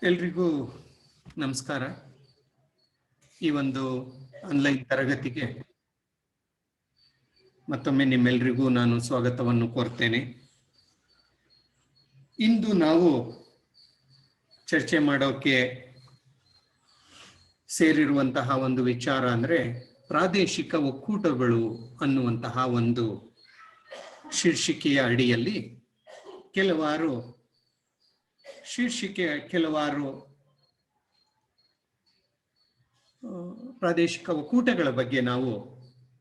ಎಲ್ರಿಗೂ ನಮಸ್ಕಾರ. ಈ ಒಂದು ಆನ್ಲೈನ್ ತರಗತಿಗೆ ಮತ್ತೊಮ್ಮೆ ನಿಮ್ಮೆಲ್ರಿಗೂ ನಾನು ಸ್ವಾಗತವನ್ನು ಕೋರ್ತೇನೆ. ಇಂದು ನಾವು ಚರ್ಚೆ ಮಾಡೋಕೆ ಸೇರಿರುವಂತಹ ಒಂದು ವಿಚಾರ ಅಂದರೆ ಪ್ರಾದೇಶಿಕ ಒಕ್ಕೂಟಗಳು ಅನ್ನುವಂತಹ ಒಂದು ಶೀರ್ಷಿಕೆಯ ಅಡಿಯಲ್ಲಿ ಕೆಲವಾರು ಪ್ರಾದೇಶಿಕ ಒಕ್ಕೂಟಗಳ ಬಗ್ಗೆ ನಾವು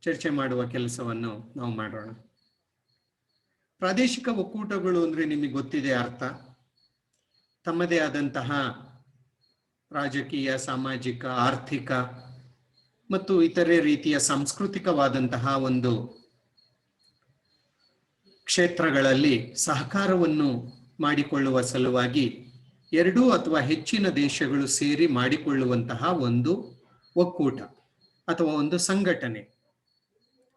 ಚರ್ಚೆ ಮಾಡುವ ಕೆಲಸವನ್ನು ನಾವು ಮಾಡೋಣ. ಪ್ರಾದೇಶಿಕ ಒಕ್ಕೂಟಗಳು ಅಂದ್ರೆ ನಿಮಗೆ ಗೊತ್ತಿದೆ ಅರ್ಥ. ತಮ್ಮದೇ ಆದಂತಹ ರಾಜಕೀಯ, ಸಾಮಾಜಿಕ, ಆರ್ಥಿಕ ಮತ್ತು ಇತರೆ ರೀತಿಯ ಸಾಂಸ್ಕೃತಿಕವಾದಂತಹ ಒಂದು ಕ್ಷೇತ್ರಗಳಲ್ಲಿ ಸಹಕಾರವನ್ನು ಮಾಡಿಕೊಳ್ಳುವ ಸಲುವಾಗಿ ಎರಡೂ ಅಥವಾ ಹೆಚ್ಚಿನ ದೇಶಗಳು ಸೇರಿ ಮಾಡಿಕೊಳ್ಳುವಂತಹ ಒಂದು ಒಕ್ಕೂಟ ಅಥವಾ ಒಂದು ಸಂಘಟನೆ,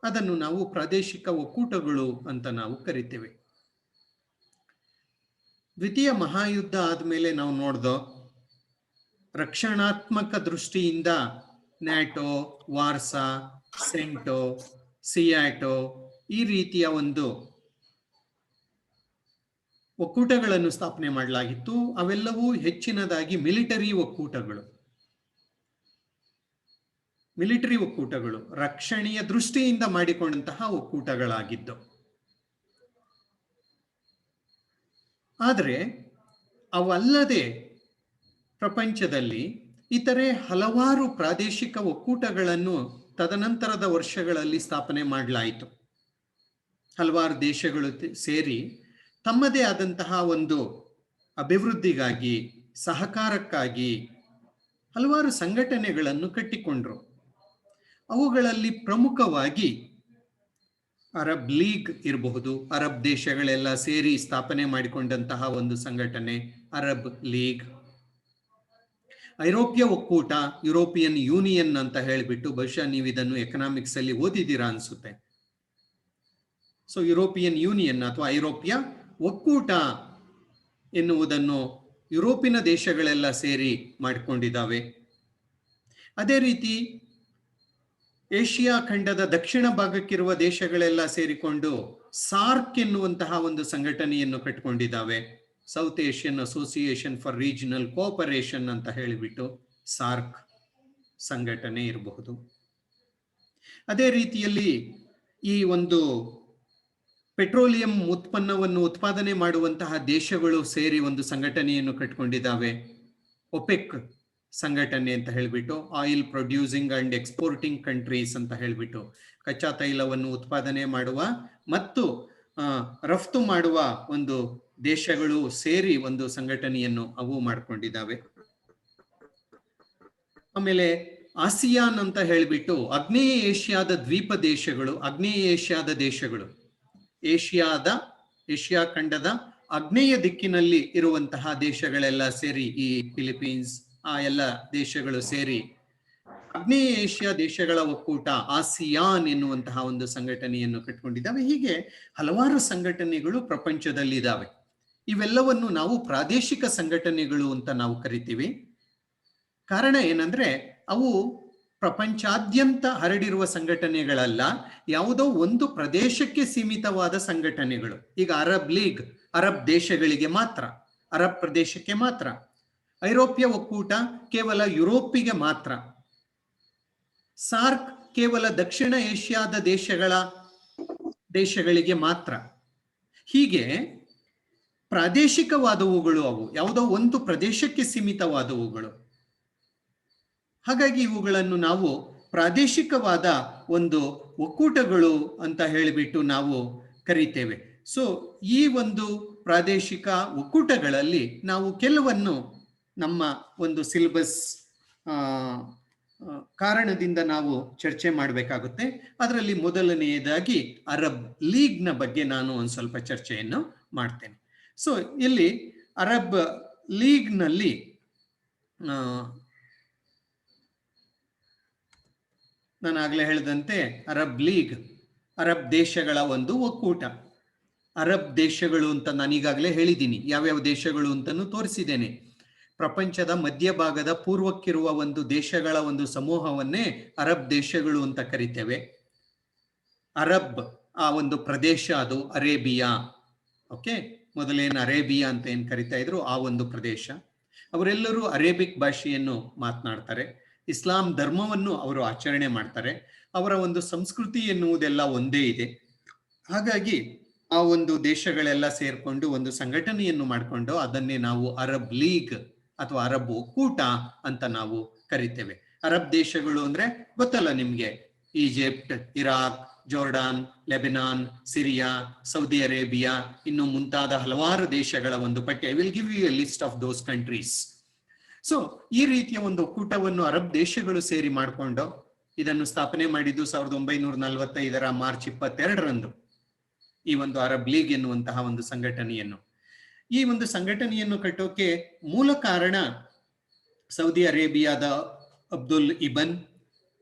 ಅದನ್ನು ನಾವು ಪ್ರಾದೇಶಿಕ ಒಕ್ಕೂಟಗಳು ಅಂತ ನಾವು ಕರಿತೇವೆ. ದ್ವಿತೀಯ ಮಹಾಯುದ್ಧ ಆದಮೇಲೆ ನಾವು ನೋಡ್ದೋ ರಕ್ಷಣಾತ್ಮಕ ದೃಷ್ಟಿಯಿಂದ ನ್ಯಾಟೋ, ವಾರ್ಸಾ, ಸೆಂಟೋ, ಸಿಯಾಟೋ ಈ ರೀತಿಯ ಒಂದು ಒಕ್ಕೂಟಗಳನ್ನು ಸ್ಥಾಪನೆ ಮಾಡಲಾಗಿತ್ತು. ಅವೆಲ್ಲವೂ ಹೆಚ್ಚಿನದಾಗಿ ಮಿಲಿಟರಿ ಒಕ್ಕೂಟಗಳು ರಕ್ಷಣೆಯ ದೃಷ್ಟಿಯಿಂದ ಮಾಡಿಕೊಂಡಂತಹ ಒಕ್ಕೂಟಗಳಾಗಿದ್ದು. ಆದರೆ ಅವಲ್ಲದೆ ಪ್ರಪಂಚದಲ್ಲಿ ಇತರೆ ಹಲವಾರು ಪ್ರಾದೇಶಿಕ ಒಕ್ಕೂಟಗಳನ್ನು ತದನಂತರದ ವರ್ಷಗಳಲ್ಲಿ ಸ್ಥಾಪನೆ ಮಾಡಲಾಯಿತು. ಹಲವಾರು ದೇಶಗಳು ಸೇರಿ ತಮ್ಮದೇ ಆದಂತಹ ಒಂದು ಅಭಿವೃದ್ಧಿಗಾಗಿ, ಸಹಕಾರಕ್ಕಾಗಿ ಹಲವಾರು ಸಂಘಟನೆಗಳನ್ನು ಕಟ್ಟಿಕೊಂಡ್ರು. ಅವುಗಳಲ್ಲಿ ಪ್ರಮುಖವಾಗಿ ಅರಬ್ ಲೀಗ್ ಇರಬಹುದು. ಅರಬ್ ದೇಶಗಳೆಲ್ಲ ಸೇರಿ ಸ್ಥಾಪನೆ ಮಾಡಿಕೊಂಡಂತಹ ಒಂದು ಸಂಘಟನೆ ಅರಬ್ ಲೀಗ್. ಐರೋಪ್ಯ ಒಕ್ಕೂಟ, ಯುರೋಪಿಯನ್ ಯೂನಿಯನ್ ಅಂತ ಹೇಳಿಬಿಟ್ಟು, ಬಹುಶಃ ನೀವು ಇದನ್ನು ಎಕನಾಮಿಕ್ಸ್ ಅಲ್ಲಿ ಓದಿದ್ದೀರಾ ಅನ್ಸುತ್ತೆ. ಸೊ ಯುರೋಪಿಯನ್ ಯೂನಿಯನ್ ಅಥವಾ ಐರೋಪ್ಯ ಒಕ್ಕೂಟ ಎನ್ನುವುದನ್ನು ಯುರೋಪಿನ ದೇಶಗಳೆಲ್ಲ ಸೇರಿ ಮಾಡಿಕೊಂಡಿದ್ದಾವೆ. ಅದೇ ರೀತಿ ಏಷ್ಯಾ ಖಂಡದ ದಕ್ಷಿಣ ಭಾಗಕ್ಕಿರುವ ದೇಶಗಳೆಲ್ಲ ಸೇರಿಕೊಂಡು ಸಾರ್ಕ್ ಎನ್ನುವಂತಹ ಒಂದು ಸಂಘಟನೆಯನ್ನು ಕಟ್ಟಿಕೊಂಡಿದ್ದಾವೆ. South Asian Association for Regional Cooperation ಅಂತ ಹೇಳಿಬಿಟ್ಟು ಸಾರ್ಕ್ ಸಂಘಟನೆ ಇರಬಹುದು. ಅದೇ ರೀತಿಯಲ್ಲಿ ಈ ಒಂದು ಪೆಟ್ರೋಲಿಯಂ ಉತ್ಪನ್ನವನ್ನು ಉತ್ಪಾದನೆ ಮಾಡುವಂತಹ ದೇಶಗಳು ಸೇರಿ ಒಂದು ಸಂಘಟನೆಯನ್ನು ಕಟ್ಟಿಕೊಂಡಿದ್ದಾವೆ. ಒಪೆಕ್ ಸಂಘಟನೆ ಅಂತ ಹೇಳಿಬಿಟ್ಟು, oil producing and exporting countries ಅಂತ ಹೇಳಿಬಿಟ್ಟು, ಕಚ್ಚಾ ತೈಲವನ್ನು ಉತ್ಪಾದನೆ ಮಾಡುವ ಮತ್ತು ರಫ್ತು ಮಾಡುವ ಒಂದು ದೇಶಗಳು ಸೇರಿ ಒಂದು ಸಂಘಟನೆಯನ್ನು ಅವು ಮಾಡಿಕೊಂಡಿದ್ದಾವೆ. ಆಮೇಲೆ ಆಸಿಯಾನ್ ಅಂತ ಹೇಳಿಬಿಟ್ಟು ಆಗ್ನೇಯ ಏಷ್ಯಾದ ದ್ವೀಪ ದೇಶಗಳು, ಏಷ್ಯಾ ಖಂಡದ ಆಗ್ನೇಯ ದಿಕ್ಕಿನಲ್ಲಿ ಇರುವಂತಹ ದೇಶಗಳೆಲ್ಲ ಸೇರಿ, ಈ ಫಿಲಿಪೀನ್ಸ್ ಆ ಎಲ್ಲ ದೇಶಗಳು ಸೇರಿ ಆಗ್ನೇಯ ಏಷ್ಯಾ ದೇಶಗಳ ಒಕ್ಕೂಟ ಆಸಿಯಾನ್ ಎನ್ನುವಂತಹ ಒಂದು ಸಂಘಟನೆಯನ್ನು ಕಟ್ಟಿಕೊಂಡಿದ್ದಾವೆ. ಹೀಗೆ ಹಲವಾರು ಸಂಘಟನೆಗಳು ಪ್ರಪಂಚದಲ್ಲಿದ್ದಾವೆ. ಇವೆಲ್ಲವನ್ನು ನಾವು ಪ್ರಾದೇಶಿಕ ಸಂಘಟನೆಗಳು ಅಂತ ನಾವು ಕರಿತೀವಿ. ಕಾರಣ ಏನಂದ್ರೆ ಅವು ಪ್ರಪಂಚಾದ್ಯಂತ ಹರಡಿರುವ ಸಂಘಟನೆಗಳಲ್ಲ, ಯಾವುದೋ ಒಂದು ಪ್ರದೇಶಕ್ಕೆ ಸೀಮಿತವಾದ ಸಂಘಟನೆಗಳು. ಈಗ ಅರಬ್ ಲೀಗ್ ಅರಬ್ ದೇಶಗಳಿಗೆ ಮಾತ್ರ, ಅರಬ್ ಪ್ರದೇಶಕ್ಕೆ ಮಾತ್ರ. ಐರೋಪ್ಯ ಒಕ್ಕೂಟ ಕೇವಲ ಯುರೋಪಿಗೆ ಮಾತ್ರ. ಸಾರ್ಕ್ ಕೇವಲ ದಕ್ಷಿಣ ಏಷ್ಯಾದ ದೇಶಗಳಿಗೆ ಮಾತ್ರ. ಹೀಗೆ ಪ್ರಾದೇಶಿಕವಾದವುಗಳು ಅವು, ಯಾವುದೋ ಒಂದು ಪ್ರದೇಶಕ್ಕೆ ಸೀಮಿತವಾದವುಗಳು. ಹಾಗಾಗಿ ಇವುಗಳನ್ನು ನಾವು ಪ್ರಾದೇಶಿಕವಾದ ಒಂದು ಒಕ್ಕೂಟಗಳು ಅಂತ ಹೇಳಿಬಿಟ್ಟು ನಾವು ಕರಿತೇವೆ. ಸೊ ಈ ಒಂದು ಪ್ರಾದೇಶಿಕ ಒಕ್ಕೂಟಗಳಲ್ಲಿ ನಾವು ಕೆಲವನ್ನು ನಮ್ಮ ಒಂದು ಸಿಲೆಬಸ್ ಕಾರಣದಿಂದ ನಾವು ಚರ್ಚೆ ಮಾಡಬೇಕಾಗುತ್ತೆ. ಅದರಲ್ಲಿ ಮೊದಲನೆಯದಾಗಿ ಅರಬ್ ಲೀಗ್ನ ಬಗ್ಗೆ ನಾನು ಒಂದು ಸ್ವಲ್ಪ ಚರ್ಚೆಯನ್ನು ಮಾಡ್ತೇನೆ. ಸೊ ಇಲ್ಲಿ ಅರಬ್ ಲೀಗ್ನಲ್ಲಿ ನಾನು ಆಗಲೇ ಹೇಳಿದಂತೆ ಅರಬ್ ಲೀಗ್ ಅರಬ್ ದೇಶಗಳ ಒಂದು ಒಕ್ಕೂಟ. ಅರಬ್ ದೇಶಗಳು ಅಂತ ನಾನೀಗಾಗಲೇ ಹೇಳಿದ್ದೀನಿ, ಯಾವ್ಯಾವ ದೇಶಗಳು ಅಂತಲೂ ತೋರಿಸಿದ್ದೇನೆ. ಪ್ರಪಂಚದ ಮಧ್ಯಭಾಗದ ಪೂರ್ವಕ್ಕಿರುವ ಒಂದು ದೇಶಗಳ ಒಂದು ಸಮೂಹವನ್ನೇ ಅರಬ್ ದೇಶಗಳು ಅಂತ ಕರಿತೇವೆ. ಅರಬ್ ಆ ಒಂದು ಪ್ರದೇಶ ಅದು ಅರೇಬಿಯಾ. ಓಕೆ, ಮೊದಲೇನು ಅರೇಬಿಯಾ ಅಂತ ಏನು ಕರಿತಾ ಇದ್ರು ಆ ಒಂದು ಪ್ರದೇಶ. ಅವರೆಲ್ಲರೂ ಅರೇಬಿಕ್ ಭಾಷೆಯನ್ನು ಮಾತನಾಡ್ತಾರೆ. ಇಸ್ಲಾಂ ಧರ್ಮವನ್ನು ಅವರು ಆಚರಣೆ ಮಾಡ್ತಾರೆ. ಅವರ ಒಂದು ಸಂಸ್ಕೃತಿ ಎನ್ನುವುದೆಲ್ಲ ಒಂದೇ ಇದೆ. ಹಾಗಾಗಿ ಆ ಒಂದು ದೇಶಗಳೆಲ್ಲ ಸೇರ್ಕೊಂಡು ಒಂದು ಸಂಘಟನೆಯನ್ನು ಮಾಡಿಕೊಂಡು ಅದನ್ನೇ ನಾವು ಅರಬ್ ಲೀಗ್ ಅಥವಾ ಅರಬ್ ಒಕ್ಕೂಟ ಅಂತ ನಾವು ಕರಿತೇವೆ. ಅರಬ್ ದೇಶಗಳು ಅಂದ್ರೆ ಗೊತ್ತಲ್ಲ ನಿಮ್ಗೆ, Egypt, Iraq, Jordan, Lebanon, Syria, Saudi Arabia, ಇನ್ನು ಮುಂತಾದ ಹಲವಾರು ದೇಶಗಳ ಒಂದು ಪಟ್ಟಿ. I will give you a list of those countries. So ಈ ರೀತಿಯ ಒಂದು ಒಕ್ಕೂಟವನ್ನು ಅರಬ್ ದೇಶಗಳು ಸೇರಿ ಮಾಡಿಕೊಂಡು ಇದನ್ನು ಸ್ಥಾಪನೆ ಮಾಡಿದ್ದು 1945 ಮಾರ್ಚ್ 22ರಂದು ಈ ಒಂದು ಅರಬ್ ಲೀಗ್ ಎನ್ನುವಂತಹ ಒಂದು ಸಂಘಟನೆಯನ್ನು. ಈ ಒಂದು ಸಂಘಟನೆಯನ್ನು ಕಟ್ಟೋಕೆ ಮೂಲ ಕಾರಣ ಸೌದಿ ಅರೇಬಿಯಾದ ಅಬ್ದುಲ್ ಇಬನ್,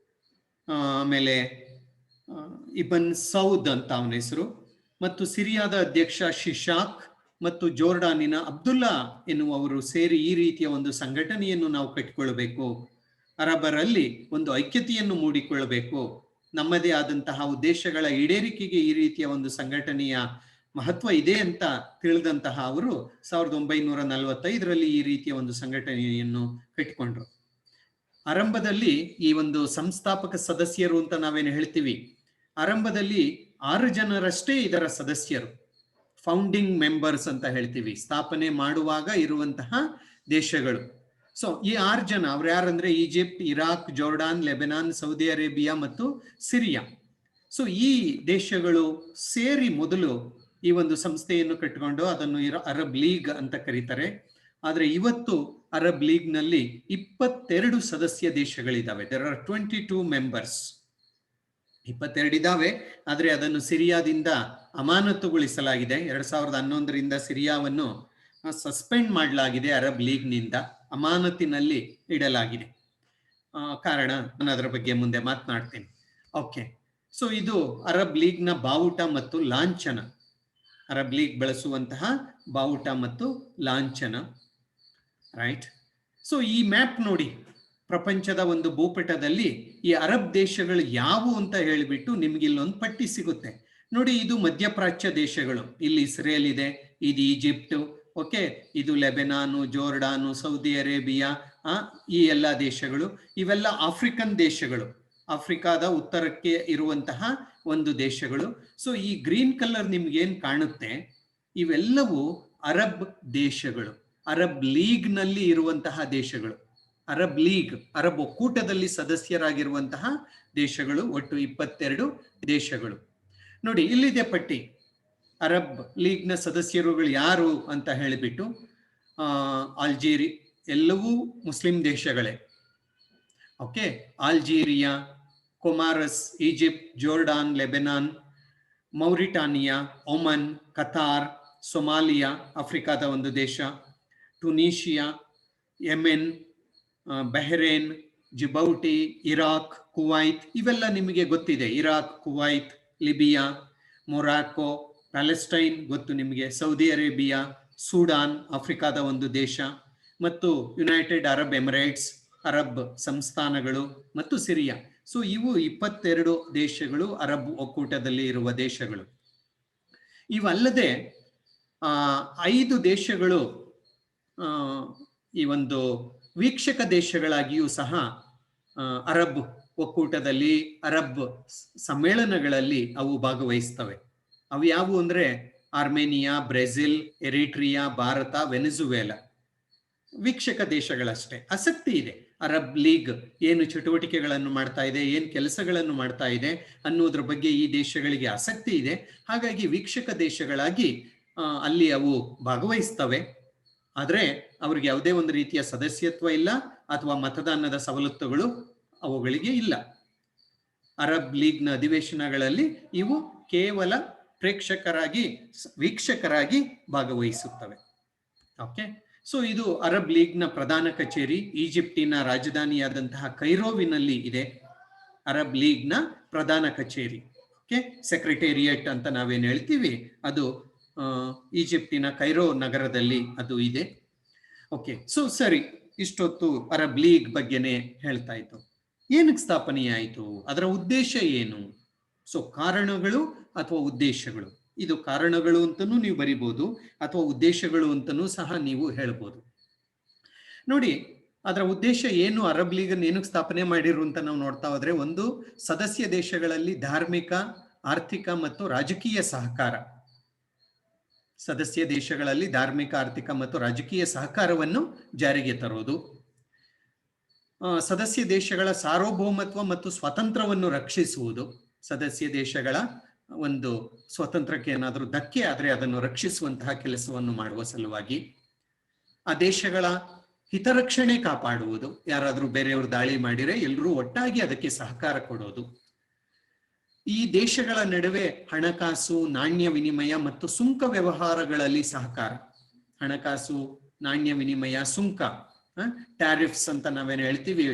ಆಮೇಲೆ ಇಬನ್ ಸೌದ್ ಅಂತ ಅವನ ಹೆಸರು, ಮತ್ತು ಸಿರಿಯಾದ ಅಧ್ಯಕ್ಷ ಶಿಶಾಕ್ ಮತ್ತು ಜೋರ್ಡಾನಿನ ಅಬ್ದುಲ್ಲಾ ಎನ್ನುವವರು ಸೇರಿ ಈ ರೀತಿಯ ಒಂದು ಸಂಘಟನೆಯನ್ನು ನಾವು ಕಟ್ಟಿಕೊಳ್ಬೇಕು, ಅರಬರಲ್ಲಿ ಒಂದು ಐಕ್ಯತೆಯನ್ನು ಮೂಡಿಕೊಳ್ಳಬೇಕು, ನಮ್ಮದೇ ಆದಂತಹ ಉದ್ದೇಶಗಳ ಈಡೇರಿಕೆಗೆ ಈ ರೀತಿಯ ಒಂದು ಸಂಘಟನೆಯ ಮಹತ್ವ ಇದೆ ಅಂತ ತಿಳಿದಂತಹ ಅವರು 1945ರಲ್ಲಿ ಈ ರೀತಿಯ ಒಂದು ಸಂಘಟನೆಯನ್ನು ಕಟ್ಟಿಕೊಂಡ್ರು. ಆರಂಭದಲ್ಲಿ ಈ ಒಂದು ಸಂಸ್ಥಾಪಕ ಸದಸ್ಯರು ಅಂತ ನಾವೇನು ಹೇಳ್ತೀವಿ, ಆರಂಭದಲ್ಲಿ 6 ಜನರಷ್ಟೇ ಇದರ ಸದಸ್ಯರು, ಫೌಂಡಿಂಗ್ ಮೆಂಬರ್ಸ್ ಅಂತ ಹೇಳ್ತೀವಿ, ಸ್ಥಾಪನೆ ಮಾಡುವಾಗ ಇರುವಂತಹ ದೇಶಗಳು. ಸೊ ಈ 6 ಜನ ಅವ್ರು ಯಾರಂದ್ರೆ Egypt, Iraq, Jordan, Lebanon, Saudi Arabia ಮತ್ತು ಸಿರಿಯಾ. ಸೊ ಈ ದೇಶಗಳು ಸೇರಿ ಮೊದಲು ಈ ಒಂದು ಸಂಸ್ಥೆಯನ್ನು ಕಟ್ಟಿಕೊಂಡು ಅದನ್ನು ಅರಬ್ ಲೀಗ್ ಅಂತ ಕರೀತಾರೆ. ಆದ್ರೆ ಇವತ್ತು ಅರಬ್ ಲೀಗ್ ನಲ್ಲಿ 22 ಸದಸ್ಯ ದೇಶಗಳಿದ್ದಾವೆ. There are 22 members. 22 ಇದಾವೆ. ಆದ್ರೆ ಅದನ್ನು ಸಿರಿಯಾದಿಂದ ಅಮಾನತುಗೊಳಿಸಲಾಗಿದೆ. 2011ರಿಂದ ಸಿರಿಯಾವನ್ನು ಸಸ್ಪೆಂಡ್ ಮಾಡಲಾಗಿದೆ, ಅರಬ್ ಲೀಗ್ ನಿಂದ ಅಮಾನತಿನಲ್ಲಿ ಇಡಲಾಗಿದೆ. ಕಾರಣ ನಾನು ಅದರ ಬಗ್ಗೆ ಮುಂದೆ ಮಾತನಾಡ್ತೇನೆ. ಓಕೆ, ಸೊ ಇದು ಅರಬ್ ಲೀಗ್ನ ಬಾವುಟ ಮತ್ತು ಲಾಂಛನ, ಅರಬ್ ಲೀಗ್ ಬಳಸುವಂತಹ ಬಾವುಟ ಮತ್ತು ಲಾಂಛನ. ರೈಟ್. ಸೊ ಈ ಮ್ಯಾಪ್ ನೋಡಿ, ಪ್ರಪಂಚದ ಒಂದು ಭೂಪಟದಲ್ಲಿ ಈ ಅರಬ್ ದೇಶಗಳು ಯಾವುವು ಅಂತ ಹೇಳಿಬಿಟ್ಟು ನಿಮ್ಗೆ ಇಲ್ಲೊಂದು ಪಟ್ಟಿ ಸಿಗುತ್ತೆ ನೋಡಿ. ಇದು ಮಧ್ಯಪ್ರಾಚ್ಯ ದೇಶಗಳು, ಇಲ್ಲಿ ಇಸ್ರೇಲ್ ಇದೆ, ಇದು ಈಜಿಪ್ಟ್, ಓಕೆ, ಇದು ಲೆಬನಾನು, ಜೋರ್ಡಾನು, ಸೌದಿ ಅರೇಬಿಯಾ, ಈ ಎಲ್ಲ ದೇಶಗಳು. ಇವೆಲ್ಲ ಆಫ್ರಿಕನ್ ದೇಶಗಳು, ಆಫ್ರಿಕಾದ ಉತ್ತರಕ್ಕೆ ಇರುವಂತಹ ಒಂದು ದೇಶಗಳು. ಸೊ ಈ ಗ್ರೀನ್ ಕಲರ್ ನಿಮ್ಗೆ ಏನ್ ಕಾಣುತ್ತೆ, ಇವೆಲ್ಲವೂ ಅರಬ್ ದೇಶಗಳು, ಅರಬ್ ಲೀಗ್ ನಲ್ಲಿ ಇರುವಂತಹ ದೇಶಗಳು. ಅರಬ್ ಲೀಗ್, ಅರಬ್ ಒಕ್ಕೂಟದಲ್ಲಿ ಸದಸ್ಯರಾಗಿರುವಂತಹ ದೇಶಗಳು ಒಟ್ಟು 22 ದೇಶಗಳು. ನೋಡಿ ಇಲ್ಲಿದೆ ಪಟ್ಟಿ. ಅರಬ್ ಲೀಗ್ನ ಸದಸ್ಯರುಗಳು ಯಾರು ಅಂತ ಹೇಳಿಬಿಟ್ಟು, ಅಲ್ಜೀರಿ, ಎಲ್ಲವೂ ಮುಸ್ಲಿಂ ದೇಶಗಳೇ. Okay, Algeria, Comoros, Egypt, Jordan, Lebanon, Mauritania, Oman, Qatar, Somalia, ಆಫ್ರಿಕಾದ ಒಂದು ದೇಶ, Tunisia, Yemen, Bahrain, Djibouti, Iraq, Kuwait, ಇವೆಲ್ಲ ನಿಮಗೆ ಗೊತ್ತಿದೆ. Iraq, Kuwait, Libya, Morocco, Palestine ಗೊತ್ತು ನಿಮಗೆ, ಸೌದಿ ಅರೇಬಿಯಾ, ಸೂಡಾನ್, ಆಫ್ರಿಕಾದ ಒಂದು ದೇಶ, ಮತ್ತು ಯುನೈಟೆಡ್ ಅರಬ್ ಎಮಿರೇಟ್ಸ್, ಅರಬ್ ಸಂಸ್ಥಾನಗಳು, ಮತ್ತು ಸಿರಿಯಾ. ಸೊ ಇವು 22 ದೇಶಗಳು ಅರಬ್ ಒಕ್ಕೂಟದಲ್ಲಿ ಇರುವ ದೇಶಗಳು. ಇವಲ್ಲದೆ 5 ದೇಶಗಳು ಈ ಒಂದು ವೀಕ್ಷಕ ದೇಶಗಳಾಗಿಯೂ ಸಹ ಅರಬ್ ಒಕ್ಕೂಟದಲ್ಲಿ, ಅರಬ್ ಸಮ್ಮೇಳನಗಳಲ್ಲಿ ಅವು ಭಾಗವಹಿಸ್ತವೆ. ಅವು ಯಾವುವು ಅಂದ್ರೆ Armenia, Brazil, Eritrea, Bharat, Venezuela. ವೀಕ್ಷಕ ದೇಶಗಳಷ್ಟೇ. ಆಸಕ್ತಿ ಇದೆ, ಅರಬ್ ಲೀಗ್ ಏನು ಚಟುವಟಿಕೆಗಳನ್ನು ಮಾಡ್ತಾ ಇದೆ, ಏನು ಕೆಲಸಗಳನ್ನು ಮಾಡ್ತಾ ಇದೆ ಅನ್ನೋದ್ರ ಬಗ್ಗೆ ಈ ದೇಶಗಳಿಗೆ ಆಸಕ್ತಿ ಇದೆ. ಹಾಗಾಗಿ ವೀಕ್ಷಕ ದೇಶಗಳಾಗಿ ಅಲ್ಲಿ ಅವು ಭಾಗವಹಿಸ್ತವೆ. ಆದರೆ ಅವ್ರಿಗೆ ಯಾವುದೇ ಒಂದು ರೀತಿಯ ಸದಸ್ಯತ್ವ ಇಲ್ಲ ಅಥವಾ ಮತದಾನದ ಸವಲತ್ತುಗಳು ಅವುಗಳಿಗೆ ಇಲ್ಲ. ಅರಬ್ ಲೀಗ್ನ ಅಧಿವೇಶನಗಳಲ್ಲಿ ಇವು ಕೇವಲ ಪ್ರೇಕ್ಷಕರಾಗಿ, ವೀಕ್ಷಕರಾಗಿ ಭಾಗವಹಿಸುತ್ತವೆ. ಓಕೆ, ಸೊ ಇದು ಅರಬ್ ಲೀಗ್ನ ಪ್ರಧಾನ ಕಚೇರಿ ಈಜಿಪ್ಟಿನ ರಾಜಧಾನಿಯಾದಂತಹ ಕೈರೋವಿನಲ್ಲಿ ಇದೆ. ಅರಬ್ ಲೀಗ್ನ ಪ್ರಧಾನ ಕಚೇರಿ, ಓಕೆ, ಸೆಕ್ರೆಟೇರಿಯೇಟ್ ಅಂತ ನಾವೇನು ಹೇಳ್ತೀವಿ, ಅದು ಈಜಿಪ್ಟಿನ ಕೈರೋ ನಗರದಲ್ಲಿ ಅದು ಇದೆ. ಓಕೆ, ಸೊ ಸರಿ, ಇಷ್ಟೊತ್ತು ಅರಬ್ ಲೀಗ್ ಬಗ್ಗೆನೇ ಹೇಳ್ತಾ ಇತ್ತು. ಏನಕ್ಕೆ ಸ್ಥಾಪನೆಯಾಯಿತು, ಅದರ ಉದ್ದೇಶ ಏನು? ಸೊ ಕಾರಣಗಳು ಅಥವಾ ಉದ್ದೇಶಗಳು, ಇದು ಕಾರಣಗಳು ಅಂತನೂ ನೀವು ಬರಿಬಹುದು ಅಥವಾ ಉದ್ದೇಶಗಳು ಅಂತನೂ ಸಹ ನೀವು ಹೇಳ್ಬೋದು. ನೋಡಿ, ಅದರ ಉದ್ದೇಶ ಏನು, ಅರಬ್ ಲೀಗ್ ಏನಕ್ಕೆ ಸ್ಥಾಪನೆ ಮಾಡಿರು ಅಂತ ನಾವು ನೋಡ್ತಾ ಹೋದ್ರೆ, ಒಂದು ಸದಸ್ಯ ದೇಶಗಳಲ್ಲಿ ಧಾರ್ಮಿಕ, ಆರ್ಥಿಕ ಮತ್ತು ರಾಜಕೀಯ ಸಹಕಾರ, ಸದಸ್ಯ ದೇಶಗಳಲ್ಲಿ ಧಾರ್ಮಿಕ, ಆರ್ಥಿಕ ಮತ್ತು ರಾಜಕೀಯ ಸಹಕಾರವನ್ನು ಜಾರಿಗೆ ತರೋದು, ಸದಸ್ಯ ದೇಶಗಳ ಸಾರ್ವಭೌಮತ್ವ ಮತ್ತು ಸ್ವಾತಂತ್ರ್ಯವನ್ನು ರಕ್ಷಿಸುವುದು, ಸದಸ್ಯ ದೇಶಗಳ ಒಂದು ಸ್ವಾತಂತ್ರ್ಯಕ್ಕೆ ಏನಾದರೂ ಧಕ್ಕೆ ಆದರೆ ಅದನ್ನು ರಕ್ಷಿಸುವಂತಹ ಕೆಲಸವನ್ನು ಮಾಡುವ ಸಲುವಾಗಿ, ಆ ದೇಶಗಳ ಹಿತರಕ್ಷಣೆ ಕಾಪಾಡುವುದು, ಯಾರಾದರೂ ಬೇರೆಯವರು ದಾಳಿ ಮಾಡಿದರೆ ಎಲ್ಲರೂ ಒಟ್ಟಾಗಿ ಅದಕ್ಕೆ ಸಹಕಾರ ಕೊಡೋದು, ಈ ದೇಶಗಳ ನಡುವೆ ಹಣಕಾಸು, ನಾಣ್ಯ ವಿನಿಮಯ ಮತ್ತು ಸುಂಕ ವ್ಯವಹಾರಗಳಲ್ಲಿ ಸಹಕಾರ, ಹಣಕಾಸು, ನಾಣ್ಯ ವಿನಿಮಯ, ಸುಂಕ, ಟ್ಯಾರಿಫ್ಸ್ ಅಂತ ನಾವೇನು ಹೇಳ್ತೀವಿ,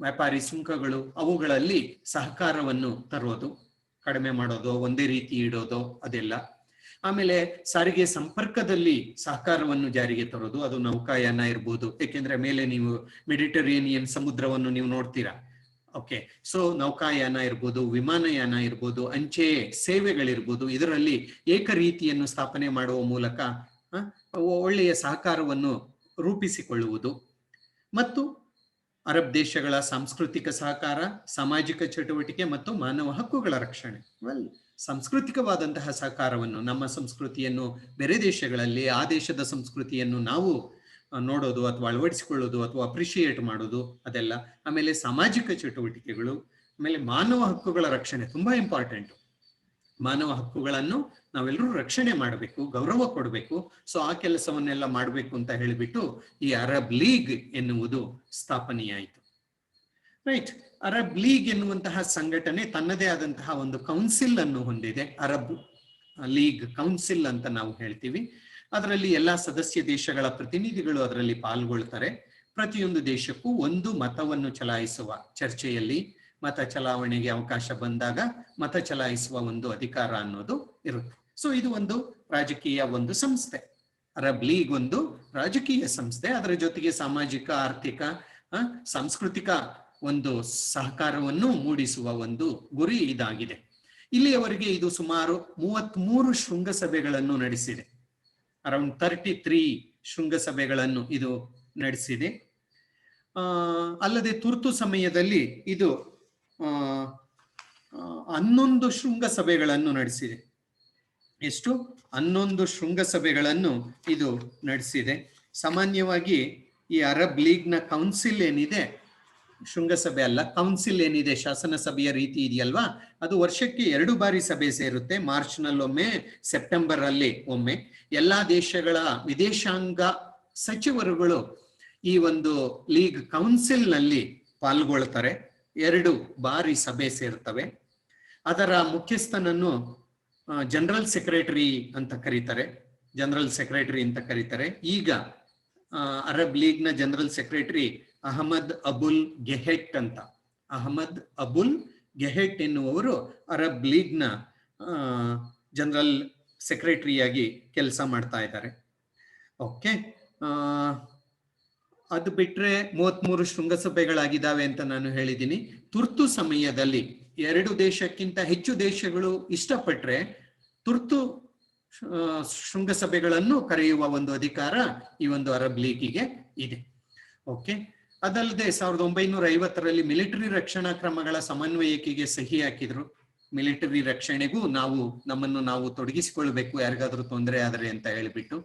ವ್ಯಾಪಾರಿ ಸುಂಕಗಳು, ಅವುಗಳಲ್ಲಿ ಸಹಕಾರವನ್ನು ತರೋದು, ಕಡಿಮೆ ಮಾಡೋದು, ಒಂದೇ ರೀತಿ ಇಡೋದು, ಅದೆಲ್ಲ. ಆಮೇಲೆ ಸಾರಿಗೆ ಸಂಪರ್ಕದಲ್ಲಿ ಸಹಕಾರವನ್ನು ಜಾರಿಗೆ ತರೋದು, ಅದು ನೌಕಾಯಾನ ಇರ್ಬೋದು, ಏಕೆಂದ್ರೆ ಮೇಲೆ ನೀವು ಮೆಡಿಟರೇನಿಯನ್ ಸಮುದ್ರವನ್ನು ನೀವು ನೋಡ್ತೀರಾ. ಓಕೆ, ಸೊ ನೌಕಾಯಾನ ಇರ್ಬೋದು, ವಿಮಾನಯಾನ ಇರ್ಬೋದು, ಅಂಚೆ ಸೇವೆಗಳಿರ್ಬೋದು, ಇದರಲ್ಲಿ ಏಕ ರೀತಿಯನ್ನು ಸ್ಥಾಪನೆ ಮಾಡುವ ಮೂಲಕ ಒಳ್ಳೆಯ ಸಹಕಾರವನ್ನು ರೂಪಿಸಿಕೊಳ್ಳುವುದು, ಮತ್ತು ಅರಬ್ ದೇಶಗಳ ಸಾಂಸ್ಕೃತಿಕ ಸಹಕಾರ, ಸಾಮಾಜಿಕ ಚಟುವಟಿಕೆ ಮತ್ತು ಮಾನವ ಹಕ್ಕುಗಳ ರಕ್ಷಣೆ. ಸಾಂಸ್ಕೃತಿಕವಾದಂತಹ ಸಹಕಾರವನ್ನು, ನಮ್ಮ ಸಂಸ್ಕೃತಿಯನ್ನು ಬೇರೆ ದೇಶಗಳಲ್ಲಿ, ಆ ದೇಶದ ಸಂಸ್ಕೃತಿಯನ್ನು ನಾವು ನೋಡೋದು ಅಥವಾ ಅಳವಡಿಸಿಕೊಳ್ಳೋದು ಅಥವಾ ಅಪ್ರಿಷಿಯೇಟ್ ಮಾಡೋದು, ಅದೆಲ್ಲ. ಆಮೇಲೆ ಸಾಮಾಜಿಕ ಚಟುವಟಿಕೆಗಳು, ಆಮೇಲೆ ಮಾನವ ಹಕ್ಕುಗಳ ರಕ್ಷಣೆ ತುಂಬಾ ಇಂಪಾರ್ಟೆಂಟ್. ಮಾನವ ಹಕ್ಕುಗಳನ್ನು ನಾವೆಲ್ಲರೂ ರಕ್ಷಣೆ ಮಾಡಬೇಕು, ಗೌರವ ಕೊಡಬೇಕು. ಸೊ ಆ ಕೆಲಸವನ್ನೆಲ್ಲ ಮಾಡಬೇಕು ಅಂತ ಹೇಳಿಬಿಟ್ಟು ಈ ಅರಬ್ ಲೀಗ್ ಎನ್ನುವುದು ಸ್ಥಾಪನೆಯಾಯಿತು. ರೈಟ್. ಅರಬ್ ಲೀಗ್ ಎನ್ನುವಂತಹ ಸಂಘಟನೆ ತನ್ನದೇ ಆದಂತಹ ಒಂದು ಕೌನ್ಸಿಲ್ ಅನ್ನು ಹೊಂದಿದೆ, ಅರಬ್ ಲೀಗ್ ಕೌನ್ಸಿಲ್ ಅಂತ ನಾವು ಹೇಳ್ತೀವಿ. ಅದರಲ್ಲಿ ಎಲ್ಲಾ ಸದಸ್ಯ ದೇಶಗಳ ಪ್ರತಿನಿಧಿಗಳು ಅದರಲ್ಲಿ ಪಾಲ್ಗೊಳ್ತಾರೆ. ಪ್ರತಿಯೊಂದು ದೇಶಕ್ಕೂ ಒಂದು ಮತವನ್ನು ಚಲಾಯಿಸುವ, ಚರ್ಚೆಯಲ್ಲಿ ಮತ ಚಲಾವಣೆಗೆ ಅವಕಾಶ ಬಂದಾಗ ಮತ ಚಲಾಯಿಸುವ ಒಂದು ಅಧಿಕಾರ ಅನ್ನೋದು ಇರುತ್ತೆ. ಸೊ ಇದು ಒಂದು ರಾಜಕೀಯ ಒಂದು ಸಂಸ್ಥೆ. ಅರಬ್ ಲೀಗ್ ಒಂದು ರಾಜಕೀಯ ಸಂಸ್ಥೆ, ಅದರ ಜೊತೆಗೆ ಸಾಮಾಜಿಕ, ಆರ್ಥಿಕ, ಸಾಂಸ್ಕೃತಿಕ ಒಂದು ಸಹಕಾರವನ್ನು ಮೂಡಿಸುವ ಒಂದು ಗುರಿ ಇದಾಗಿದೆ. ಇಲ್ಲಿಯವರೆಗೆ ಇದು ಸುಮಾರು 33 ಶೃಂಗಸಭೆಗಳನ್ನು ನಡೆಸಿದೆ. ಅರೌಂಡ್ 33 ಶೃಂಗಸಭೆಗಳನ್ನು ಇದು ನಡೆಸಿದೆ. ಅಲ್ಲದೆ ತುರ್ತು ಸಮಯದಲ್ಲಿ ಇದು 11 ಶೃಂಗಸಭೆಗಳನ್ನು ನಡೆಸಿದೆ. ಎಷ್ಟು? 11 ಶೃಂಗಸಭೆಗಳನ್ನು ಇದು ನಡೆಸಿದೆ. ಸಾಮಾನ್ಯವಾಗಿ ಈ ಅರಬ್ ಲೀಗ್ನ ಕೌನ್ಸಿಲ್ ಏನಿದೆ, ಶೃಂಗಸಭೆ ಅಲ್ಲ, ಕೌನ್ಸಿಲ್ ಏನಿದೆ, ಶಾಸನ ಸಭೆಯ ರೀತಿ ಇದೆಯಲ್ವಾ, ಅದು ವರ್ಷಕ್ಕೆ 2 ಬಾರಿ ಸಭೆ ಸೇರುತ್ತೆ. ಮಾರ್ಚ್ನಲ್ಲೊಮ್ಮೆ, ಸೆಪ್ಟೆಂಬರ್ ಅಲ್ಲಿ ಒಮ್ಮೆ. ಎಲ್ಲಾ ದೇಶಗಳ ವಿದೇಶಾಂಗ ಸಚಿವರುಗಳು ಈ ಒಂದು ಲೀಗ್ ಕೌನ್ಸಿಲ್ ನಲ್ಲಿ ಪಾಲ್ಗೊಳ್ತಾರೆ. 2 ಬಾರಿ ಸಭೆ ಸೇರ್ತವೆ. ಅದರ ಮುಖ್ಯಸ್ಥನನ್ನು ಜನರಲ್ ಸೆಕ್ರೆಟರಿ ಅಂತ ಕರೀತಾರೆ, ಜನರಲ್ ಸೆಕ್ರೆಟರಿ ಅಂತ ಕರೀತಾರೆ. ಈಗ ಅರಬ್ ಲೀಗ್ ನ ಜನರಲ್ ಸೆಕ್ರೆಟರಿ ಅಹಮದ್ ಅಬುಲ್ ಗೆಹೆಟ್ ಅಂತ. ಅಹಮದ್ ಅಬುಲ್ ಗೆಹೆಟ್ ಎನ್ನುವರು ಅರಬ್ ಲೀಗ್ ನ ಜನರಲ್ ಸೆಕ್ರೆಟರಿಯಾಗಿ ಕೆಲಸ ಮಾಡ್ತಾ ಇದ್ದಾರೆ. ಓಕೆ, ಅದು ಬಿಟ್ರೆ 33 ಶೃಂಗಸಭೆಗಳಾಗಿದ್ದಾವೆ ಅಂತ ನಾನು ಹೇಳಿದ್ದೀನಿ. ತುರ್ತು ಸಮಯದಲ್ಲಿ 2 ದೇಶಕ್ಕಿಂತ ಹೆಚ್ಚು ದೇಶಗಳು ಇಷ್ಟಪಟ್ರೆ ತುರ್ತು ಶೃಂಗಸಭೆಗಳನ್ನು ಕರೆಯುವ ಒಂದು ಅಧಿಕಾರ ಈ ಒಂದು ಅರಬ್ ಲೀಗಿಗೆ ಇದೆ. ಓಕೆ, ಅದಲ್ಲದೆ 1950ರಲ್ಲಿ ಮಿಲಿಟರಿ ರಕ್ಷಣಾ ಕ್ರಮಗಳ ಸಮನ್ವಯಕೆಗೆ ಸಹಿ ಹಾಕಿದ್ರು. ಮಿಲಿಟರಿ ರಕ್ಷಣೆಗೂ ನಮ್ಮನ್ನು ನಾವು ತೊಡಗಿಸಿಕೊಳ್ಬೇಕು, ಯಾರಿಗಾದ್ರೂ ತೊಂದರೆ ಆದರೆ ಅಂತ ಹೇಳಿಬಿಟ್ಟು.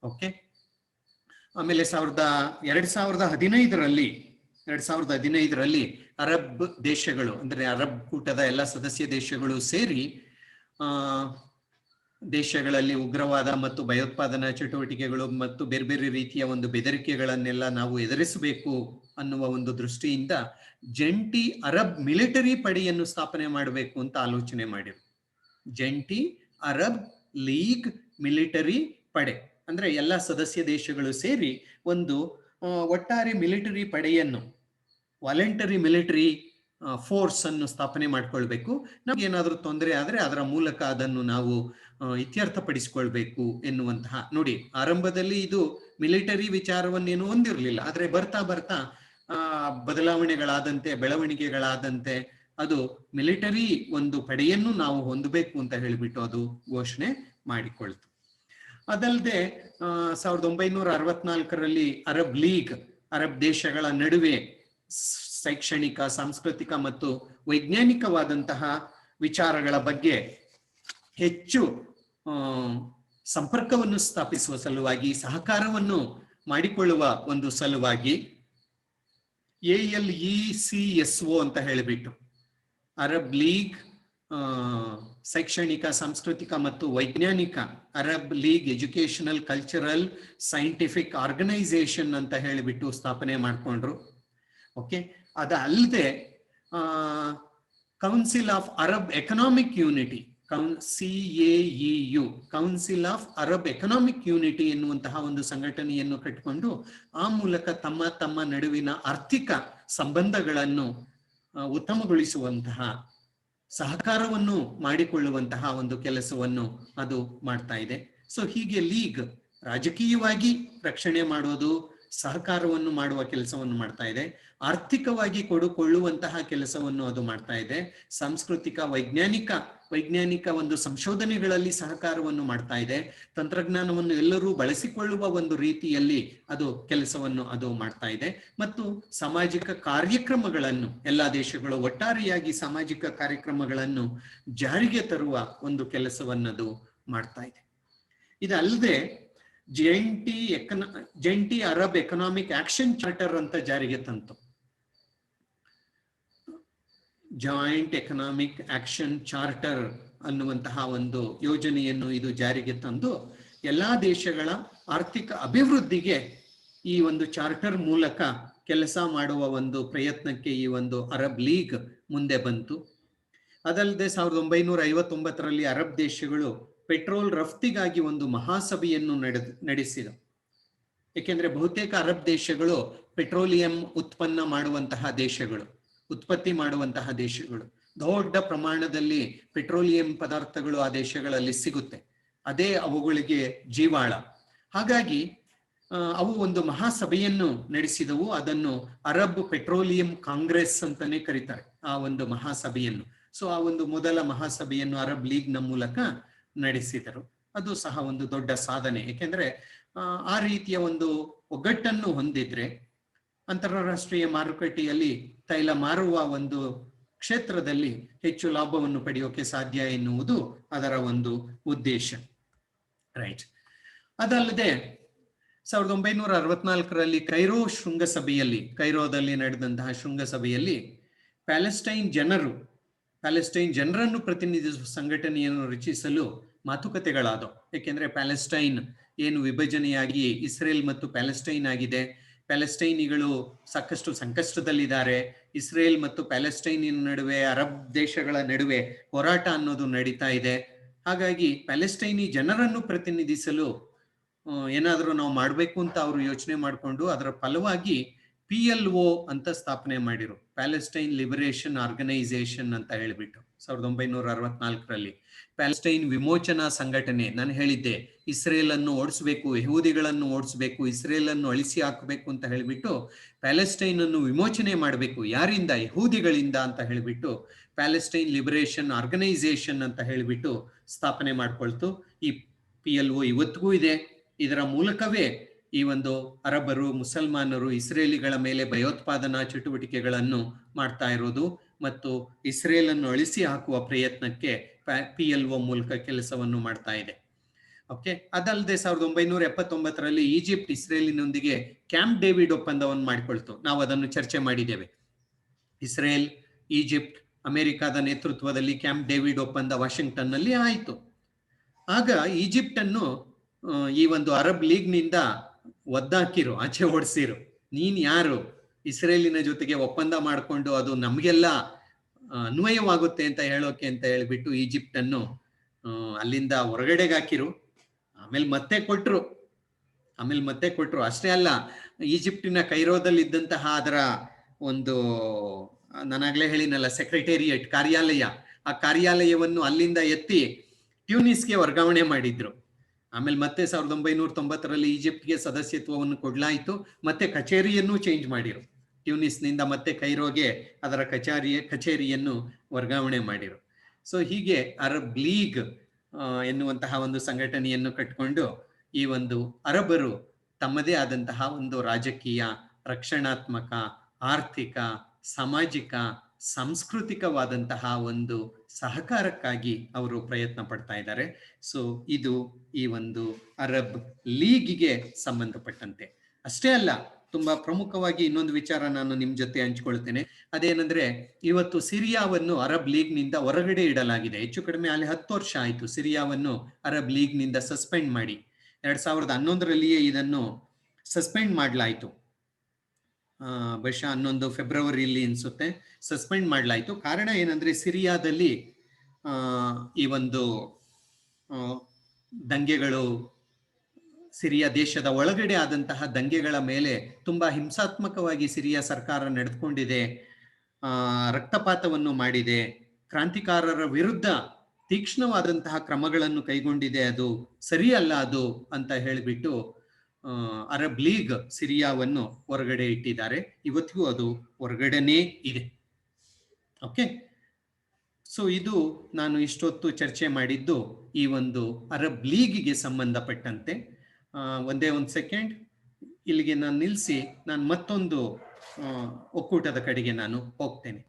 ಓಕೆ, ಆಮೇಲೆ 2015ರಲ್ಲಿ ಅರಬ್ ದೇಶಗಳು, ಅಂದ್ರೆ ಅರಬ್ ಕೂಟದ ಎಲ್ಲ ಸದಸ್ಯ ದೇಶಗಳು ಸೇರಿ ದೇಶಗಳಲ್ಲಿ ಉಗ್ರವಾದ ಮತ್ತು ಭಯೋತ್ಪಾದನಾ ಚಟುವಟಿಕೆಗಳು ಮತ್ತು ಬೇರೆ ಬೇರೆ ರೀತಿಯ ಒಂದು ಬೆದರಿಕೆಗಳನ್ನೆಲ್ಲ ನಾವು ಎದುರಿಸಬೇಕು ಅನ್ನುವ ಒಂದು ದೃಷ್ಟಿಯಿಂದ ಜಂಟಿ ಅರಬ್ ಮಿಲಿಟರಿ ಪಡೆಯನ್ನು ಸ್ಥಾಪನೆ ಮಾಡಬೇಕು ಅಂತ ಆಲೋಚನೆ ಮಾಡಿರು. ಜಂಟಿ ಅರಬ್ ಲೀಗ್ ಮಿಲಿಟರಿ ಪಡೆ ಅಂದ್ರೆ ಎಲ್ಲ ಸದಸ್ಯ ದೇಶಗಳು ಸೇರಿ ಒಂದು ಒಟ್ಟಾರೆ ಮಿಲಿಟರಿ ಪಡೆಯನ್ನು, ವಾಲಂಟರಿ ಮಿಲಿಟರಿ ಫೋರ್ಸ್ ಅನ್ನು ಸ್ಥಾಪನೆ ಮಾಡ್ಕೊಳ್ಬೇಕು. ನಮ್ಗೆ ಏನಾದ್ರೂ ತೊಂದರೆ ಆದ್ರೆ ಅದರ ಮೂಲಕ ಅದನ್ನು ನಾವು ಇತ್ಯರ್ಥಪಡಿಸಿಕೊಳ್ಬೇಕು ಎನ್ನುವಂತಹ. ನೋಡಿ, ಆರಂಭದಲ್ಲಿ ಇದು ಮಿಲಿಟರಿ ವಿಚಾರವನ್ನೇನು ಹೊಂದಿರಲಿಲ್ಲ. ಆದ್ರೆ ಬರ್ತಾ ಬರ್ತಾ ಬದಲಾವಣೆಗಳಾದಂತೆ, ಬೆಳವಣಿಗೆಗಳಾದಂತೆ ಅದು ಮಿಲಿಟರಿ ಒಂದು ಪಡೆಯನ್ನು ನಾವು ಹೊಂದಬೇಕು ಅಂತ ಹೇಳಿಬಿಟ್ಟು ಅದು ಘೋಷಣೆ ಮಾಡಿಕೊಳ್ತು. ಅದಲ್ಲದೆ 1964ರಲ್ಲಿ ಅರಬ್ ಲೀಗ್, ಅರಬ್ ದೇಶಗಳ ನಡುವೆ ಶೈಕ್ಷಣಿಕ, ಸಾಂಸ್ಕೃತಿಕ ಮತ್ತು ವೈಜ್ಞಾನಿಕವಾದಂತಹ ವಿಚಾರಗಳ ಬಗ್ಗೆ ಹೆಚ್ಚು ಸಂಪರ್ಕವನ್ನು ಸ್ಥಾಪಿಸುವ ಸಲುವಾಗಿ, ಸಹಕಾರವನ್ನು ಮಾಡಿಕೊಳ್ಳುವ ಒಂದು ಸಲುವಾಗಿ ALECSO ಅಂತ ಹೇಳಿಬಿಟ್ಟು ಅರಬ್ ಲೀಗ್ ಶೈಕ್ಷಣಿಕ, ಸಾಂಸ್ಕೃತಿಕ ಮತ್ತು ವೈಜ್ಞಾನಿಕ, Arab League educational, cultural, scientific organization ಅಂತ ಹೇಳಿಬಿಟ್ಟು ಸ್ಥಾಪನೆ ಮಾಡಿಕೊಂಡ್ರು. ಓಕೆ, ಅದಲ್ಲದೆ council of Arab economic unity, CAEU, council of Arab economic unity ಎನ್ನುವಂತಹ ಒಂದು ಸಂಘಟನೆಯನ್ನು ಕಟ್ಟಿಕೊಂಡು ಆ ಮೂಲಕ ತಮ್ಮ ತಮ್ಮ ನಡುವಿನ ಆರ್ಥಿಕ ಸಂಬಂಧಗಳನ್ನು ಉತ್ತಮಗೊಳಿಸುವಂತಹ, ಸಹಕಾರವನ್ನು ಮಾಡಿಕೊಳ್ಳುವಂತಹ ಒಂದು ಕೆಲಸವನ್ನು ಅದು ಮಾಡ್ತಾ ಇದೆ. ಸೊ ಹೀಗೆ ಲೀಗ್ ರಾಜಕೀಯವಾಗಿ ರಕ್ಷಣೆ ಮಾಡೋದು, ಸಹಕಾರವನ್ನು ಮಾಡುವ ಕೆಲಸವನ್ನು ಮಾಡ್ತಾ ಇದೆ, ಆರ್ಥಿಕವಾಗಿ ಕೊಡುಕೊಳ್ಳುವಂತಹ ಕೆಲಸವನ್ನು ಅದು ಮಾಡ್ತಾ ಇದೆ, ಸಾಂಸ್ಕೃತಿಕ, ವೈಜ್ಞಾನಿಕ ಒಂದು ಸಂಶೋಧನೆಗಳಲ್ಲಿ ಸಹಕಾರವನ್ನು ಮಾಡ್ತಾ ಇದೆ, ತಂತ್ರಜ್ಞಾನವನ್ನು ಎಲ್ಲರೂ ಬಳಸಿಕೊಳ್ಳುವ ಒಂದು ರೀತಿಯಲ್ಲಿ ಅದು ಕೆಲಸವನ್ನು ಅದು ಮಾಡ್ತಾ ಇದೆ, ಮತ್ತು ಸಾಮಾಜಿಕ ಕಾರ್ಯಕ್ರಮಗಳನ್ನು, ಎಲ್ಲ ದೇಶಗಳು ಒಟ್ಟಾರೆಯಾಗಿ ಸಾಮಾಜಿಕ ಕಾರ್ಯಕ್ರಮಗಳನ್ನು ಜಾರಿಗೆ ತರುವ ಒಂದು ಕೆಲಸವನ್ನದು ಮಾಡ್ತಾ ಇದೆ. ಇದಲ್ಲದೆ ಜಂಟಿ ಅರಬ್ ಎಕನಾಮಿಕ್ ಆಕ್ಷನ್ ಚಾರ್ಟರ್ ಅಂತ ಜಾರಿಗೆ ತಂತು. ಜಾಯಿಂಟ್ ಎಕನಾಮಿಕ್ ಆಕ್ಷನ್ ಚಾರ್ಟರ್ ಅನ್ನುವಂತಹ ಒಂದು ಯೋಜನೆಯನ್ನು ಇದು ಜಾರಿಗೆ ತಂದು ಎಲ್ಲಾ ದೇಶಗಳ ಆರ್ಥಿಕ ಅಭಿವೃದ್ಧಿಗೆ ಈ ಒಂದು ಚಾರ್ಟರ್ ಮೂಲಕ ಕೆಲಸ ಮಾಡುವ ಒಂದು ಪ್ರಯತ್ನಕ್ಕೆ ಈ ಒಂದು ಅರಬ್ ಲೀಗ್ ಮುಂದೆ ಬಂತು. ಅದಲ್ಲದೆ 1959ರಲ್ಲಿ ಅರಬ್ ದೇಶಗಳು ಪೆಟ್ರೋಲ್ ರಫ್ತಿಗಾಗಿ ಒಂದು ಮಹಾಸಭೆಯನ್ನು ನಡೆಸಿದವು. ಏಕೆಂದ್ರೆ ಬಹುತೇಕ ಅರಬ್ ದೇಶಗಳು ಪೆಟ್ರೋಲಿಯಂ ಉತ್ಪತ್ತಿ ಮಾಡುವಂತಹ ದೇಶಗಳು, ದೊಡ್ಡ ಪ್ರಮಾಣದಲ್ಲಿ ಪೆಟ್ರೋಲಿಯಂ ಪದಾರ್ಥಗಳು ಆ ದೇಶಗಳಲ್ಲಿ ಸಿಗುತ್ತೆ, ಅದೇ ಅವುಗಳಿಗೆ ಜೀವಾಳ. ಹಾಗಾಗಿ ಅವು ಒಂದು ಮಹಾಸಭೆಯನ್ನು ನಡೆಸಿದವು. ಅದನ್ನು ಅರಬ್ ಪೆಟ್ರೋಲಿಯಂ ಕಾಂಗ್ರೆಸ್ ಅಂತಾನೆ ಕರೀತಾರೆ ಆ ಒಂದು ಮಹಾಸಭೆಯನ್ನು. ಸೊ ಆ ಒಂದು ಮೊದಲ ಮಹಾಸಭೆಯನ್ನು ಅರಬ್ ಲೀಗ್ನ ಮೂಲಕ ನಡೆಸಿದರು. ಅದು ಸಹ ಒಂದು ದೊಡ್ಡ ಸಾಧನೆ. ಏಕೆಂದ್ರೆ ಆ ರೀತಿಯ ಒಂದು ಒಗ್ಗಟ್ಟನ್ನು ಹೊಂದಿದ್ರೆ ಅಂತಾರಾಷ್ಟ್ರೀಯ ಮಾರುಕಟ್ಟೆಯಲ್ಲಿ ತೈಲ ಮಾರುವ ಒಂದು ಕ್ಷೇತ್ರದಲ್ಲಿ ಹೆಚ್ಚು ಲಾಭವನ್ನು ಪಡೆಯೋಕೆ ಸಾಧ್ಯ ಎನ್ನುವುದು ಅದರ ಒಂದು ಉದ್ದೇಶ. ರೈಟ್. ಅದಲ್ಲದೆ 1964ರಲ್ಲಿ ಕೈರೋದಲ್ಲಿ ನಡೆದಂತಹ ಶೃಂಗಸಭೆಯಲ್ಲಿ ಪ್ಯಾಲೆಸ್ಟೈನ್ ಜನರನ್ನು ಪ್ರತಿನಿಧಿಸುವ ಸಂಘಟನೆಯನ್ನು ರಚಿಸಲು ಮಾತುಕತೆಗಳಾದವು. ಏಕೆಂದ್ರೆ ಪ್ಯಾಲೆಸ್ಟೈನ್ ಏನು ವಿಭಜನೆಯಾಗಿ ಇಸ್ರೇಲ್ ಮತ್ತು ಪ್ಯಾಲೆಸ್ಟೈನ್ ಆಗಿದೆ, ಪ್ಯಾಲೆಸ್ಟೈನಿಗಳು ಸಾಕಷ್ಟು ಸಂಕಷ್ಟದಲ್ಲಿದ್ದಾರೆ, ಇಸ್ರೇಲ್ ಮತ್ತು ಪ್ಯಾಲೆಸ್ಟೈನಿನ ನಡುವೆ, ಅರಬ್ ದೇಶಗಳ ನಡುವೆ ಹೋರಾಟ ಅನ್ನೋದು ನಡೀತಾ ಇದೆ. ಹಾಗಾಗಿ ಪ್ಯಾಲೆಸ್ಟೈನಿ ಜನರನ್ನು ಪ್ರತಿನಿಧಿಸಲು ಏನಾದರೂ ನಾವು ಮಾಡಬೇಕು ಅಂತ ಅವರು ಯೋಚನೆ ಮಾಡಿಕೊಂಡು ಅದರ ಫಲವಾಗಿ PLO ಅಂತ ಸ್ಥಾಪನೆ ಮಾಡಿರು, ಪ್ಯಾಲೆಸ್ಟೈನ್ ಲಿಬರೇಷನ್ ಆರ್ಗನೈಸೇಷನ್ ಅಂತ ಹೇಳಿಬಿಟ್ಟು 1964ರಲ್ಲಿ. ಪ್ಯಾಲೆಸ್ಟೈನ್ ವಿಮೋಚನಾ ಸಂಘಟನೆ, ನಾನು ಹೇಳಿದ್ದೆ ಇಸ್ರೇಲ್ ಅನ್ನು ಓಡಿಸ್ಬೇಕು, ಯಹೂದಿಗಳನ್ನು ಓಡಿಸ್ಬೇಕು, ಇಸ್ರೇಲ್ ಅನ್ನು ಅಳಿಸಿ ಹಾಕಬೇಕು ಅಂತ ಹೇಳಿಬಿಟ್ಟು ಪ್ಯಾಲೆಸ್ಟೈನ್ ಅನ್ನು ವಿಮೋಚನೆ ಮಾಡಬೇಕು. ಯಾರಿಂದ? ಯಹೂದಿಗಳಿಂದ ಅಂತ ಹೇಳಿಬಿಟ್ಟು ಪ್ಯಾಲೆಸ್ಟೈನ್ ಲಿಬರೇಷನ್ ಆರ್ಗನೈಸೇಷನ್ ಅಂತ ಹೇಳಿಬಿಟ್ಟು ಸ್ಥಾಪನೆ ಮಾಡ್ಕೊಳ್ತು. ಈ PLO ಇವತ್ತಿಗೂ ಇದೆ. ಇದರ ಮೂಲಕವೇ ಈ ಒಂದು ಅರಬರು, ಮುಸಲ್ಮಾನರು ಇಸ್ರೇಲಿಗಳ ಮೇಲೆ ಭಯೋತ್ಪಾದನಾ ಚಟುವಟಿಕೆಗಳನ್ನು ಮಾಡ್ತಾ ಇರೋದು ಮತ್ತು ಇಸ್ರೇಲ್ ಅನ್ನು ಅಳಿಸಿ ಹಾಕುವ ಪ್ರಯತ್ನಕ್ಕೆ PLO ಮೂಲಕ ಕೆಲಸವನ್ನು ಮಾಡ್ತಾ ಇದೆ. ಓಕೆ. ಅದಲ್ಲದೆ 1979ರಲ್ಲಿ ಈಜಿಪ್ಟ್ ಇಸ್ರೇಲಿನೊಂದಿಗೆ ಕ್ಯಾಂಪ್ ಡೇವಿಡ್ ಒಪ್ಪಂದವನ್ನು ಮಾಡಿಕೊಳ್ತು. ನಾವು ಅದನ್ನು ಚರ್ಚೆ ಮಾಡಿದ್ದೇವೆ. ಇಸ್ರೇಲ್, ಈಜಿಪ್ಟ್, ಅಮೆರಿಕದ ನೇತೃತ್ವದಲ್ಲಿ ಕ್ಯಾಂಪ್ ಡೇವಿಡ್ ಒಪ್ಪಂದ ವಾಷಿಂಗ್ಟನ್ ನಲ್ಲಿ ಆಯಿತು. ಆಗ ಈಜಿಪ್ಟ್ ಅನ್ನು ಈ ಒಂದು ಅರಬ್ ಲೀಗ್ನಿಂದ ಒದ್ದಾಕಿರು, ಆಚೆ ಓಡಿಸಿರು. ನೀನ್ ಯಾರು ಇಸ್ರೇಲಿನ ಜೊತೆಗೆ ಒಪ್ಪಂದ ಮಾಡಿಕೊಂಡು ಅದು ನಮಗೆಲ್ಲ ಅನ್ವಯವಾಗುತ್ತೆ ಅಂತ ಹೇಳೋಕೆ ಅಂತ ಹೇಳ್ಬಿಟ್ಟು ಈಜಿಪ್ಟ್ ಅನ್ನು ಅಲ್ಲಿಂದ ಹೊರಗಡೆಗೆ ಹಾಕಿರು. ಆಮೇಲೆ ಮತ್ತೆ ಕೊಟ್ರು. ಅಷ್ಟೇ ಅಲ್ಲ, ಈಜಿಪ್ಟಿನ ಕೈರೋದಲ್ಲಿ ಇದ್ದಂತಹ ಅದರ ಒಂದು, ನಾನಾಗ್ಲೇ ಹೇಳಿನಲ್ಲ, ಸೆಕ್ರೆಟೇರಿಯೇಟ್ ಕಾರ್ಯಾಲಯ, ಆ ಕಾರ್ಯಾಲಯವನ್ನು ಅಲ್ಲಿಂದ ಎತ್ತಿ ಟ್ಯೂನಿಸ್ಗೆ ವರ್ಗಾವಣೆ ಮಾಡಿದ್ರು. ಆಮೇಲೆ ಮತ್ತೆ 1990ರಲ್ಲಿ ಈಜಿಪ್ಟ್ಗೆ ಸದಸ್ಯತ್ವವನ್ನು ಕೊಡ್ಲಾಯಿತು. ಮತ್ತೆ ಕಚೇರಿಯನ್ನು ಚೇಂಜ್ ಮಾಡಿರು. ಟ್ಯೂನಿಸ್ನಿಂದ ಮತ್ತೆ ಕೈರೋಗೆ ಅದರ ಕಚೇರಿಯನ್ನು ವರ್ಗಾವಣೆ ಮಾಡಿರು. ಸೊ ಹೀಗೆ ಅರಬ್ ಲೀಗ್ ಎನ್ನುವಂತಹ ಒಂದು ಸಂಘಟನೆಯನ್ನು ಕಟ್ಟಿಕೊಂಡು ಈ ಒಂದು ಅರಬರು ತಮ್ಮದೇ ಆದಂತಹ ಒಂದು ರಾಜಕೀಯ, ರಕ್ಷಣಾತ್ಮಕ, ಆರ್ಥಿಕ, ಸಾಮಾಜಿಕ, ಸಾಂಸ್ಕೃತಿಕವಾದಂತಹ ಒಂದು ಸಹಕಾರಕ್ಕಾಗಿ ಅವರು ಪ್ರಯತ್ನ ಪಡ್ತಾ ಇದ್ದಾರೆ. ಸೊ ಇದು ಈ ಒಂದು ಅರಬ್ ಲೀಗಿಗೆ ಸಂಬಂಧಪಟ್ಟಂತೆ. ಅಷ್ಟೇ ಅಲ್ಲ, ತುಂಬಾ ಪ್ರಮುಖವಾಗಿ ಇನ್ನೊಂದು ವಿಚಾರ ನಾನು ನಿಮ್ ಜೊತೆ ಹಂಚಿಕೊಳ್ತೇನೆ. ಅದೇನಂದ್ರೆ, ಇವತ್ತು ಸಿರಿಯಾವನ್ನು ಅರಬ್ ಲೀಗ್ ನಿಂದ ಹೊರಗಡೆ ಇಡಲಾಗಿದೆ. ಹೆಚ್ಚು ಕಡಿಮೆ ಅಲ್ಲಿ 10 ವರ್ಷ ಆಯ್ತು ಸಿರಿಯಾವನ್ನು ಅರಬ್ ಲೀಗ್ ನಿಂದ ಸಸ್ಪೆಂಡ್ ಮಾಡಿ. 2011ರಲ್ಲಿಯೇ ಇದನ್ನು ಸಸ್ಪೆಂಡ್ ಮಾಡಲಾಯಿತು. ಬಹುಶಃ 11 ಫೆಬ್ರವರಿಯಲ್ಲಿ ಅನ್ಸುತ್ತೆ ಸಸ್ಪೆಂಡ್ ಮಾಡಲಾಯಿತು. ಕಾರಣ ಏನಂದ್ರೆ, ಸಿರಿಯಾದಲ್ಲಿ ಈ ಒಂದು ದಂಗೆಗಳು, ಸಿರಿಯಾ ದೇಶದ ಒಳಗಡೆ ಆದಂತಹ ದಂಗೆಗಳ ಮೇಲೆ ತುಂಬಾ ಹಿಂಸಾತ್ಮಕವಾಗಿ ಸಿರಿಯಾ ಸರ್ಕಾರ ನಡೆದುಕೊಂಡಿದೆ, ರಕ್ತಪಾತವನ್ನು ಮಾಡಿದೆ, ಕ್ರಾಂತಿಕಾರರ ವಿರುದ್ಧ ತೀಕ್ಷ್ಣವಾದಂತಹ ಕ್ರಮಗಳನ್ನು ಕೈಗೊಂಡಿದೆ, ಅದು ಸರಿಯಲ್ಲ ಅದು ಅಂತ ಹೇಳಿಬಿಟ್ಟು ಅರಬ್ ಲೀಗ್ ಸಿರಿಯಾವನ್ನು ಹೊರಗಡೆ ಇಟ್ಟಿದ್ದಾರೆ. ಇವತ್ತಿಗೂ ಅದು ಹೊರಗಡೆನೇ ಇದೆ. ಓಕೆ, ಸೊ ಇದು ನಾನು ಇಷ್ಟೊತ್ತು ಚರ್ಚೆ ಮಾಡಿದ್ದು ಈ ಒಂದು ಅರಬ್ ಲೀಗಿಗೆ ಸಂಬಂಧಪಟ್ಟಂತೆ. ಒಂದೇ ಒಂದು ಸೆಕೆಂಡ್ ಇಲ್ಲಿಗೆ ನಾನು ನಿಲ್ಲಿಸಿ ನಾನು ಮತ್ತೊಂದು ಒಕ್ಕೂಟದ ಕಡೆಗೆ ನಾನು ಹೋಗ್ತೇನೆ.